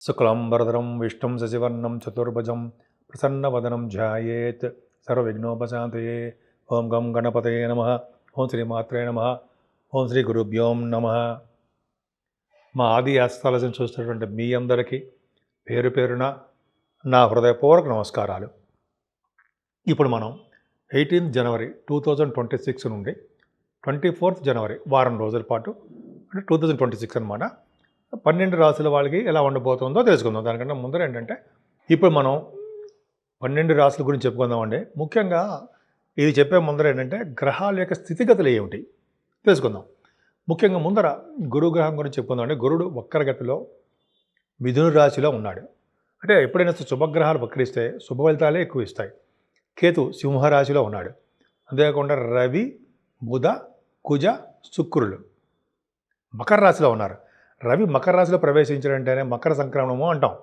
శుక్లాంబరధరం విష్ణుం శశివర్ణం చతుర్భుజం ప్రసన్నవదనం ధ్యాయేత్ సర్వవిఘ్నోపశాంతయే. ఓం గం గణపతయే నమః. ఓం శ్రీమాత్రే నమః. ఓం శ్రీ గురుభ్యోం నమః. మా ఆది ఆస్థాలను చూస్తున్నటువంటి మీ అందరికీ పేరు పేరున నా హృదయపూర్వక నమస్కారాలు. ఇప్పుడు మనం 18 జనవరి 2026 నుండి 24 జనవరి వారం రోజుల పాటు అంటే 2026 అనమాట 12 రాశుల వాళ్ళకి ఎలా ఉండబోతుందో తెలుసుకుందాం. దానికంటే ముందర ఏంటంటే ఇప్పుడు మనం 12 రాశుల గురించి చెప్పుకుందామండి. ముఖ్యంగా ఇది చెప్పే ముందర ఏంటంటే గ్రహాల యొక్క స్థితిగతులు ఏమిటి తెలుసుకుందాం. ముఖ్యంగా ముందర గురుగ్రహం గురించి చెప్పుకుందామండి. గురుడు వక్రగతిలో మిథున రాశిలో ఉన్నాడు. అంటే ఎప్పుడైనా శుభగ్రహాలు వక్రిస్తే శుభ ఫలితాలే ఎక్కువ ఇస్తాయి. కేతు సింహరాశిలో ఉన్నాడు. అంతేకాకుండా రవి, బుధ, కుజ, శుక్రులు మకర రాశిలో ఉన్నారు. రవి మకర రాశిలో ప్రవేశించాడంటేనే మకర సంక్రమణము అంటాం.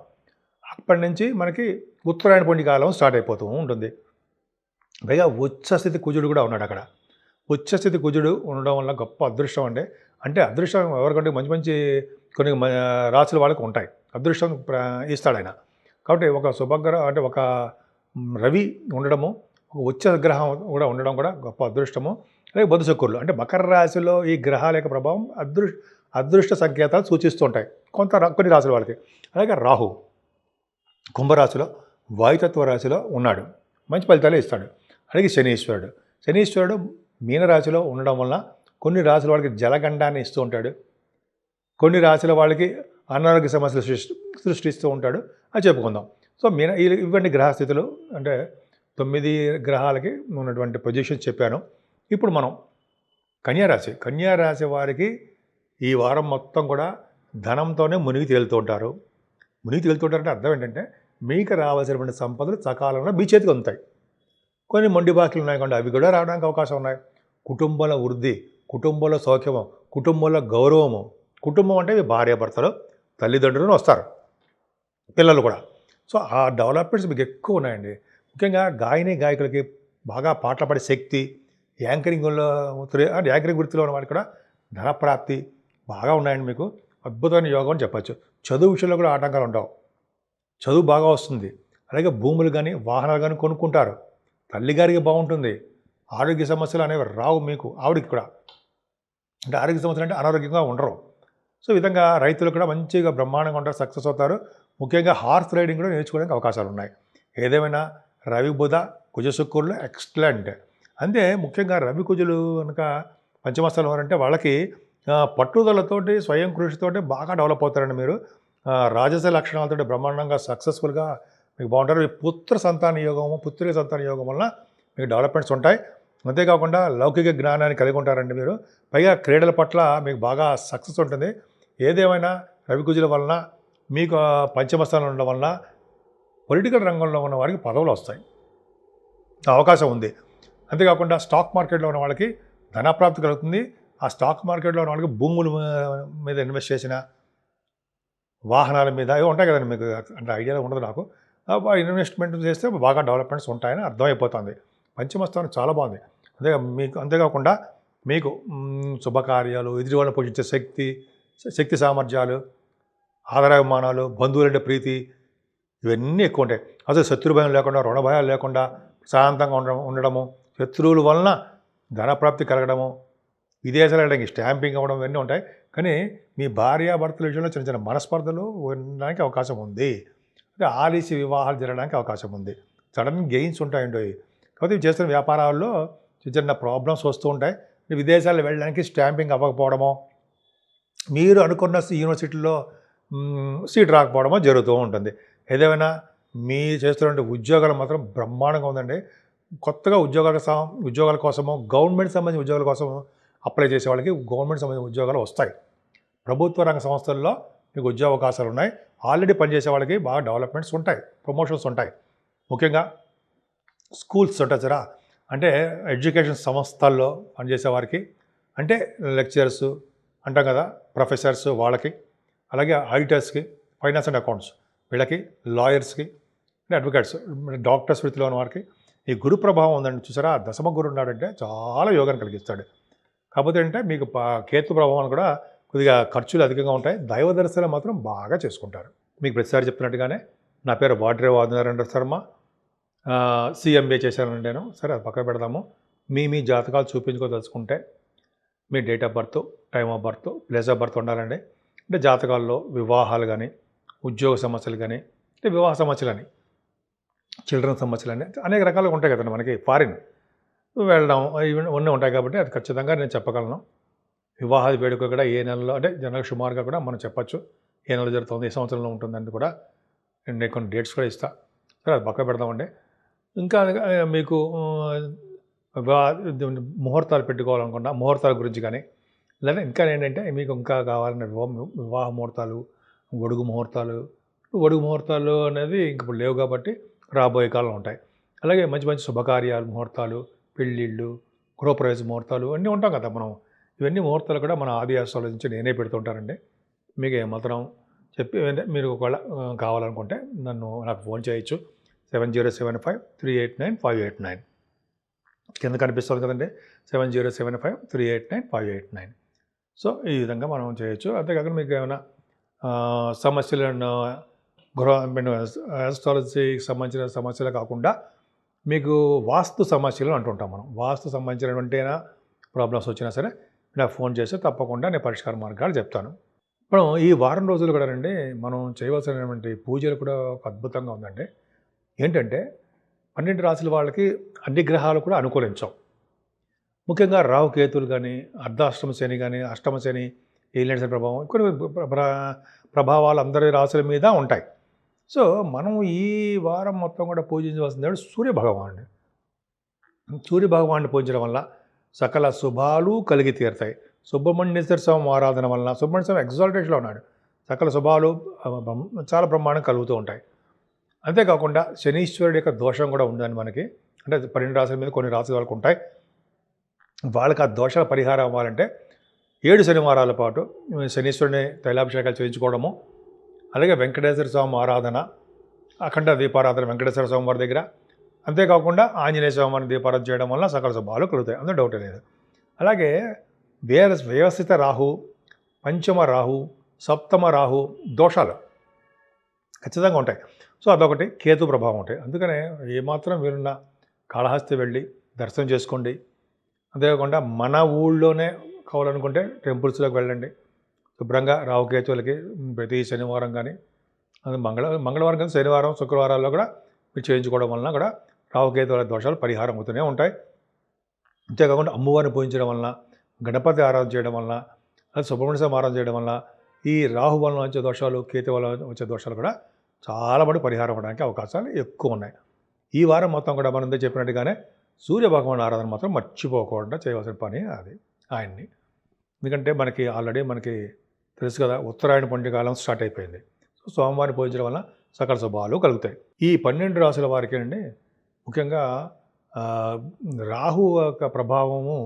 అప్పటి నుంచి మనకి ఉత్తరాయణ పుణ్య కాలం స్టార్ట్ అయిపోతూ ఉంటుంది. పైగా ఉచ్చస్థితి కుజుడు కూడా ఉన్నాడు అక్కడ. ఉచ్చస్థితి కుజుడు ఉండడం వల్ల గొప్ప అదృష్టం అండి. అంటే అదృష్టం ఎవరికంటే మంచి మంచి కొన్ని రాశుల వాళ్ళకి ఉంటాయి. అదృష్టం ఇస్తాడు ఆయన. కాబట్టి ఒక శుభగ్రహం అంటే ఒక రవి ఉండడము, ఒక ఉచ్చ గ్రహం కూడా ఉండడం కూడా గొప్ప అదృష్టము. అలాగే బుధ శుక్రులు అంటే మకర రాశిలో ఈ గ్రహాల యొక్క ప్రభావం అదృష్ట సంకేతాలు సూచిస్తూ ఉంటాయి కొన్ని రాశుల వాళ్ళకి. అలాగే రాహు కుంభరాశిలో వాయుతత్వ రాశిలో ఉన్నాడు, మంచి ఫలితాలే ఇస్తాడు. అలాగే శనీశ్వరుడు మీనరాశిలో ఉండడం వలన కొన్ని రాశుల వాళ్ళకి జలగండాన్ని ఇస్తూ ఉంటాడు, కొన్ని రాశుల వాళ్ళకి అనారోగ్య సమస్యలు సృష్టిస్తూ ఉంటాడు అని చెప్పుకుందాం. సో ఇవన్నీ గ్రహస్థితులు అంటే 9 గ్రహాలకి ఉన్నటువంటి పొజిషన్స్ చెప్పాను. ఇప్పుడు మనం కన్యారాశి వారికి ఈ వారం మొత్తం కూడా ధనంతోనే మునిగి తేలుతుంటారు. అంటే అర్థం ఏంటంటే మీకు రావాల్సినటువంటి సంపదలు సకాలంలో మీ చేతికి అందుతాయి. కొన్ని మొండి బాకీలు ఉన్నాయి కాబట్టి అవి కూడా రావడానికి అవకాశం ఉన్నాయి. కుటుంబంలో వృద్ధి, కుటుంబంలో సౌఖ్యము, కుటుంబంలో గౌరవము. కుటుంబం అంటే భార్యాభర్తలు, తల్లిదండ్రులను వస్తారు, పిల్లలు కూడా. సో ఆ డెవలప్మెంట్స్ మీకు ఎక్కువ ఉన్నాయండి. ముఖ్యంగా గాయకులకి బాగా పాటలు పాడే శక్తి, యాంకరింగ్ వృత్తిలో ఉన్న వాళ్ళకి కూడా ధనప్రాప్తి బాగా ఉన్నాయండి. మీకు అద్భుతమైన యోగం అని చెప్పచ్చు. చదువు విషయంలో కూడా ఆటంకాలు ఉండవు, చదువు బాగా వస్తుంది. అలాగే భూములు కానీ వాహనాలు కానీ కొనుక్కుంటారు. తల్లిగారికి బాగుంటుంది. ఆరోగ్య సమస్యలు అనేవి రావు మీకు, ఆవిడికి కూడా. అంటే ఆరోగ్య సమస్యలు అంటే అనారోగ్యంగా ఉండరు. సో ఈ విధంగా రైతులు కూడా మంచిగా బ్రహ్మాండంగా ఉంటారు, సక్సెస్ అవుతారు. ముఖ్యంగా హార్స్ రైడింగ్ కూడా నేర్చుకోవడానికి అవకాశాలు ఉన్నాయి. ఏదేమైనా రవి బుధ కుజ శుక్రులు ఎక్సలెంట్. అంతే ముఖ్యంగా రవి కుజులు కనుక పంచమస్థలం అంటే వాళ్ళకి పట్టుదలతోటి స్వయం కృషితోటి బాగా డెవలప్ అవుతారండి. మీరు రాజస లక్షణాలతో బ్రహ్మాండంగా సక్సెస్ఫుల్గా మీకు బాగుంటారు. పుత్రిక సంతాన యోగం వలన మీకు డెవలప్మెంట్స్ ఉంటాయి. అంతేకాకుండా లౌకిక జ్ఞానాన్ని కలిగి ఉంటారండి మీరు. పైగా క్రీడల పట్ల మీకు బాగా సక్సెస్ ఉంటుంది. ఏదేమైనా రవి కుజుల వలన మీకు పంచమస్థానంలో ఉండడం వలన పొలిటికల్ రంగంలో ఉన్న వారికి పదవులు వస్తాయి, అవకాశం ఉంది. అంతేకాకుండా స్టాక్ మార్కెట్లో ఉన్న వాళ్ళకి ధనప్రాప్తి కలుగుతుంది. ఆ స్టాక్ మార్కెట్లో ఉన్న వాళ్ళకి భూముల మీద ఇన్వెస్ట్ చేసిన, వాహనాల మీద ఇవి ఉంటాయి కదండి. మీకు అంటే ఐడియా ఉండదు నాకు. ఇన్వెస్ట్మెంట్ చేస్తే బాగా డెవలప్మెంట్స్ ఉంటాయని అర్థమైపోతుంది. పంచమస్థానం చాలా బాగుంది. అంతేకాకుండా మీకు శుభకార్యాలు, ఎదుటి వాళ్ళని పోషించే శక్తి సామర్థ్యాలు, ఆదరాభిమానాలు, బంధువులంటే ప్రీతి, ఇవన్నీ ఎక్కువ ఉంటాయి. అసలు శత్రుభయం లేకుండా, రుణ భయాలు లేకుండా శాంతంగా ఉండడము, శత్రువుల వలన ధనప్రాప్తి కలగడము, విదేశాలు వెళ్ళడానికి స్టాంపింగ్ అవ్వడం ఇవన్నీ ఉంటాయి. కానీ మీ భార్యాభర్తల విషయంలో చిన్న చిన్న మనస్పర్ధలు ఉండడానికి అవకాశం ఉంది. అంటే ఆలస్య వివాహాలు జరగడానికి అవకాశం ఉంది. సడన్ గెయిన్స్ ఉంటాయండి. కాకపోతే చేస్తున్న వ్యాపారాల్లో చిన్న చిన్న ప్రాబ్లమ్స్ వస్తూ ఉంటాయి. విదేశాలు వెళ్ళడానికి స్టాంపింగ్ అవ్వకపోవడమో, మీరు అనుకున్న యూనివర్సిటీలో సీట్ రాకపోవడమో జరుగుతూ ఉంటుంది. ఏదేమైనా మీ చేస్తున్న ఉద్యోగాలు మాత్రం బ్రహ్మాండంగా ఉందండి. కొత్తగా ఉద్యోగాల కోసము, గవర్నమెంట్ సంబంధించిన ఉద్యోగాల కోసం అప్లై చేసే వాళ్ళకి గవర్నమెంట్ సంబంధించిన ఉద్యోగాలు వస్తాయి. ప్రభుత్వ రంగ సంస్థల్లో మీకు ఉద్యోగ అవకాశాలు ఉన్నాయి. ఆల్రెడీ పనిచేసే వాళ్ళకి బాగా డెవలప్మెంట్స్ ఉంటాయి, ప్రమోషన్స్ ఉంటాయి. ముఖ్యంగా స్కూల్స్ ఉంటారా అంటే ఎడ్యుకేషన్ సంస్థల్లో పనిచేసే వారికి, అంటే లెక్చరర్స్ అంటాం కదా, ప్రొఫెసర్స్ వాళ్ళకి, అలాగే ఆడిటర్స్కి, ఫైనాన్స్ అండ్ అకౌంట్స్ వీళ్ళకి, లాయర్స్కి, అడ్వకేట్స్, డాక్టర్స్ వృత్తిలో ఉన్న వారికి ఈ గురు ప్రభావం ఉందండి. చూసారా, దశమ గురు ఉన్నాడంటే చాలా యోగాన్ని కలిగిస్తాడు. కాకపోతే అంటే మీకు కేతు ప్రభావం కూడా కొద్దిగా ఖర్చులు అధికంగా ఉంటాయి. దైవ దర్శనం మాత్రం బాగా చేసుకుంటారు. మీకు ప్రతిసారి చెప్తున్నట్టుగానే నా పేరు వాడ్రే వాదునారాయణ శర్మ. CMA చేశానండి నేను. సరే అది పక్కన పెడదాము. మీ జాతకాలు చూపించుకోదలుచుకుంటే మీ date of birth, time of birth, place of birth ఉండాలండి. అంటే జాతకాల్లో వివాహాలు కానీ, ఉద్యోగ సమస్యలు కానీ, అంటే వివాహ సమస్యలని, చిల్డ్రన్ సమస్యలని అనేక రకాలుగా ఉంటాయి కదండి మనకి. ఫారిన్ వెళ్ళడం ఇవన్నీ ఉంటాయి కాబట్టి అది ఖచ్చితంగా నేను చెప్పగలను. వివాహాది వేడుక కూడా ఏ నెలలో, అంటే జనరల్ సుమారుగా కూడా మనం చెప్పచ్చు ఏ నెలలో జరుగుతుంది, ఏ సంవత్సరంలో ఉంటుందని కూడా నేను కొన్ని డేట్స్ కూడా ఇస్తాను. సరే అది పక్క పెడదామండి. ఇంకా మీకు ముహూర్తాలు పెట్టుకోవాలనుకున్నా ముహూర్తాల గురించి కానీ, లేదా ఇంకా ఏంటంటే మీకు ఇంకా కావాలన్న వివాహ ముహూర్తాలు, ఒడుగు ముహూర్తాలు అనేది ఇంక ఇప్పుడు లేవు కాబట్టి రాబోయే కాలంలో ఉంటాయి. అలాగే మంచి మంచి శుభకార్యాలు ముహూర్తాలు, పెళ్ళిళ్ళు, గృహప్రవేశ ముహూర్తాలు అన్నీ ఉంటాం కదా మనం. ఇవన్నీ ముహూర్తాలు కూడా మన ఆది ఆస్ట్రాలజీ నుంచి నేనే పెడుతుంటానండి. మీకు ఏమాత్రం చెప్పి మీరు ఒకవేళ కావాలనుకుంటే నాకు ఫోన్ చేయొచ్చు. 7075389589 కింద కనిపిస్తుంది కదండి. 7075389589. సో ఈ విధంగా మనం చేయొచ్చు. అంతేకాకుండా మీకు ఏమైనా సమస్యలను ఆస్ట్రాలజీకి సంబంధించిన సమస్యలు కాకుండా మీకు వాస్తు సమస్యలు అంటుంటాం మనం. వాస్తు సంబంధించినటువంటి ప్రాబ్లమ్స్ వచ్చినా సరే నాకు ఫోన్ చేస్తే తప్పకుండా నేను పరిష్కార మార్గాలు చెప్తాను. ఇప్పుడు ఈ వారం రోజులు కూడా అండి మనం చేయవలసినటువంటి పూజలు కూడా ఒక అద్భుతంగా ఉందండి. ఏంటంటే 12 రాశుల వాళ్ళకి అన్ని గ్రహాలు కూడా అనుకూలించవు. ముఖ్యంగా రాహుకేతులు కానీ, అర్ధాష్టమ శని కానీ, అష్టమ శని, ఏలినాటి శని ప్రభావం కొన్ని ప్రభావాలు అందరి రాశుల మీద ఉంటాయి. సో మనం ఈ వారం మొత్తం కూడా పూజించవలసిన దేవుడు సూర్యభగవానుడు. సూర్యభగవాన్ని పూజించడం వల్ల సకల శుభాలు కలిగి తీరుతాయి. సుబ్రహ్మణ్యేశ్వర స్వామి ఆరాధన వలన, సుబ్రహ్మణ్య స్వామి ఎగ్జాల్టేషన్లో ఉన్నాడు, సకల శుభాలు చాలా బ్రహ్మాండం కలుగుతూ ఉంటాయి. అంతేకాకుండా శనీశ్వరుడి యొక్క దోషం కూడా ఉందని మనకి, అంటే 12 రాశుల మీద కొన్ని రాశుల వాళ్ళకు ఉంటాయి. వాళ్ళకి ఆ దోషాల పరిహారం అవ్వాలంటే 7 శనివారాల పాటు శనీశ్వరుని తైలాభిషేకాలు చేయించుకోవడము, అలాగే వెంకటేశ్వర స్వామి ఆరాధన, అఖండ దీపారాధన వెంకటేశ్వర స్వామి వారి దగ్గర, అంతేకాకుండా ఆంజనేయ స్వామిని దీపారాధన చేయడం వల్ల సకల శుభాలు కలుగుతాయి, అందులో డౌటే లేదు. అలాగే వ్యవస్థిత రాహు, పంచమ రాహు, సప్తమ రాహు దోషాలు ఖచ్చితంగా ఉంటాయి. సో అదొకటి కేతు ప్రభావం ఉంటాయి. అందుకనే ఏమాత్రం వీరున్న కాళహస్తి వెళ్ళి దర్శనం చేసుకోండి. అంతేకాకుండా మన ఊళ్ళోనే కావాలనుకుంటే టెంపుల్స్లోకి వెళ్ళండి. శుభ్రంగా రాహుకేతువులకి ప్రతి శనివారం కానీ, మంగళవారం కానీ, శనివారం శుక్రవారాల్లో కూడా మీరు చేయించుకోవడం వలన కూడా రాహుకేతువుల దోషాలు పరిహారం అవుతూనే ఉంటాయి. అంతేకాకుండా అమ్మవారిని పూజించడం వలన, గణపతి ఆరాధన చేయడం వలన, సుబ్రహ్మణ్య స్వామి ఆరాధన చేయడం వలన ఈ రాహు వలన వచ్చే దోషాలు, కేతు వలన వచ్చే దోషాలు కూడా చాలా మటుకు పరిహారం అవ్వడానికి అవకాశాలు ఎక్కువ ఉన్నాయి. ఈ వారం మొత్తం కూడా మనం చెప్పినట్టుగానే సూర్యభగవాన్ ఆరాధన మాత్రం మర్చిపోకుండా చేయవలసిన పని అది ఆయన్ని. ఎందుకంటే మనకి ఆల్రెడీ తెలుసు కదా, ఉత్తరాయణ పుణ్యకాలం స్టార్ట్ అయిపోయింది. సో సోమవారం పూజించడం వల్ల సకల శుభాలు కలుగుతాయి. ఈ 12 రాశుల వారికి అండి ముఖ్యంగా రాహు యొక్క ప్రభావము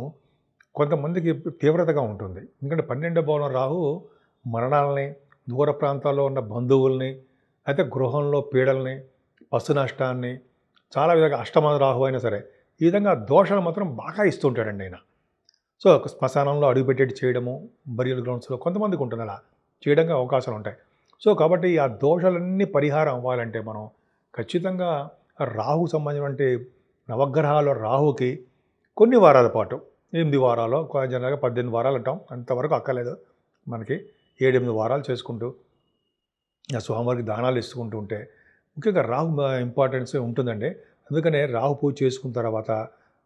కొంతమందికి తీవ్రతగా ఉంటుంది. ఎందుకంటే 12వ భావం రాహు మరణాలని, దూర ప్రాంతాల్లో ఉన్న బంధువుల్ని, అయితే గృహంలో పీడల్ని, పశు నష్టాన్ని, చాలా విధంగా అష్టమ రాహు అయినా సరే ఈ విధంగా దోషాలు మాత్రం బాగా ఇస్తుంటాడండి ఆయన. సో శ్మశానంలో అడుగుపెట్టేటి చేయడము, బరియల్ గ్రౌండ్స్లో కొంతమందికి ఉంటుంది, అలా చేయడానికి అవకాశాలు ఉంటాయి. సో కాబట్టి ఆ దోషాలన్నీ పరిహారం అవ్వాలంటే మనం ఖచ్చితంగా రాహుకు సంబంధించినటువంటి నవగ్రహాల రాహుకి కొన్ని వారాల పాటు, 8 వారాలు, జనరల్గా 18 వారాలు అంటాం, అంతవరకు అక్కర్లేదు మనకి, 7-8 వారాలు చేసుకుంటూ ఆ స్వామివారికి దానాలు ఇస్తుకుంటూ ఉంటే ముఖ్యంగా రాహు ఇంపార్టెన్స్ ఉంటుందండి. అందుకనే రాహు పూజ చేసుకున్న తర్వాత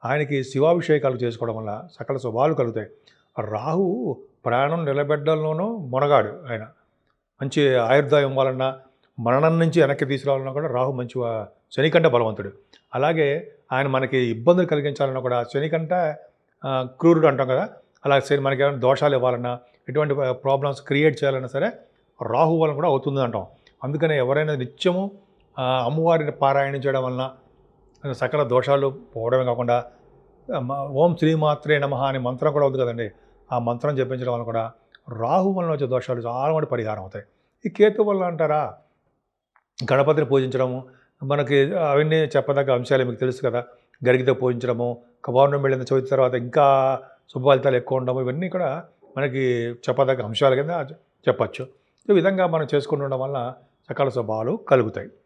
ఆయనకి శివాభిషేకాలు చేసుకోవడం వల్ల సకల శుభాలు కలుగుతాయి. రాహు ప్రాణం నిలబెట్టడంలోనూ మునగాడు ఆయన. మంచి ఆయుర్దాయం ఇవ్వాలన్నా, మరణం నుంచి వెనక్కి తీసుకురావాలన్నా కూడా రాహు మంచి శనికంటే బలవంతుడు. అలాగే ఆయన మనకి ఇబ్బందులు కలిగించాలన్నా కూడా శనికంటే క్రూరుడు అంటాం కదా, అలా మనకి ఏమైనా దోషాలు ఇవ్వాలన్నా, ఎటువంటి ప్రాబ్లమ్స్ క్రియేట్ చేయాలన్నా సరే రాహు వలన కూడా అవుతుంది అంటాం. అందుకనే ఎవరైనా నిత్యము అమ్మవారిని పారాయణం చేయడం వలన సకల దోషాలు పోవడమే కాకుండా ఓం శ్రీమాత్రే నమః అనే మంత్రం కూడా ఉంది కదండి, ఆ మంత్రం జపించడం వల్ల కూడా రాహు వలన వచ్చే దోషాలు చాలా మటుకు పరిహారం అవుతాయి. ఈ కేతు వల్ల అంటారా, గణపతిని పూజించడము మనకి అవన్నీ చెప్పదగ్గ అంశాలు మీకు తెలుసు కదా. గరిగితో పూజించడము, పౌర్ణమి వెళ్ళిన చవితి తర్వాత ఇంకా శుభ ఫలితాలు ఎక్కువ ఉండడం, ఇవన్నీ కూడా మనకి చెప్పదగ్గ అంశాలు కింద చెప్పచ్చు. ఈ విధంగా మనం చేసుకుంటుండడం వల్ల సకల శుభాలు కలుగుతాయి.